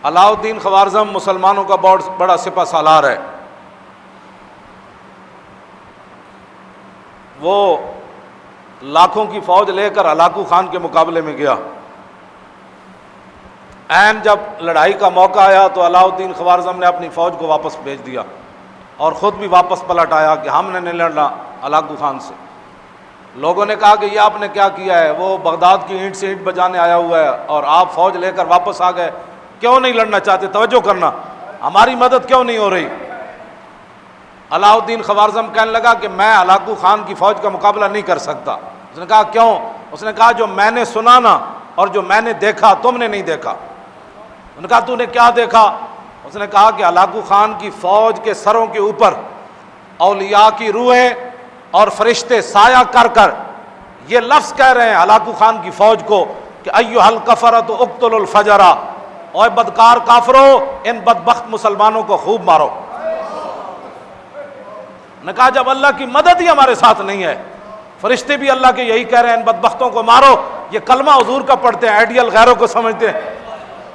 علاء الدین خوارزم مسلمانوں کا بہت بڑا سپہ سالار ہے. وہ لاکھوں کی فوج لے کر ہلاکو خان کے مقابلے میں گیا. عین جب لڑائی کا موقع آیا تو علاء الدین خوارزم نے اپنی فوج کو واپس بھیج دیا اور خود بھی واپس پلٹ آیا کہ ہم نے نہیں لڑنا ہلاکو خان سے. لوگوں نے کہا کہ یہ آپ نے کیا کیا ہے، وہ بغداد کی اینٹ سے اینٹ بجانے آیا ہوا ہے اور آپ فوج لے کر واپس آ گئے، کیوں نہیں لڑنا چاہتے؟ توجہ کرنا، ہماری مدد کیوں نہیں ہو رہی؟ علاء الدین خوارزم کہنے لگا کہ میں ہلاکو خان کی فوج کا مقابلہ نہیں کر سکتا. اس نے کہا کیوں؟ اس نے کہا جو میں نے سنا نا اور جو میں نے دیکھا تم نے نہیں دیکھا. انہوں نے کہا تو نے کیا دیکھا؟ اس نے کہا کہ ہلاکو خان کی فوج کے سروں کے اوپر اولیاء کی روحیں اور فرشتے سایہ کر کر یہ لفظ کہہ رہے ہیں ہلاکو خان کی فوج کو کہ ایھا الکفرۃ اقتلوا الفجر، اوے بدکار کافرو ان بدبخت مسلمانوں کو خوب مارو. نے کہا جب اللہ کی مدد ہی ہمارے ساتھ نہیں ہے، فرشتے بھی اللہ کے یہی کہہ رہے ہیں ان بدبختوں کو مارو. یہ کلمہ حضور کا پڑھتے ہیں، آئیڈیل غیروں کو سمجھتے ہیں.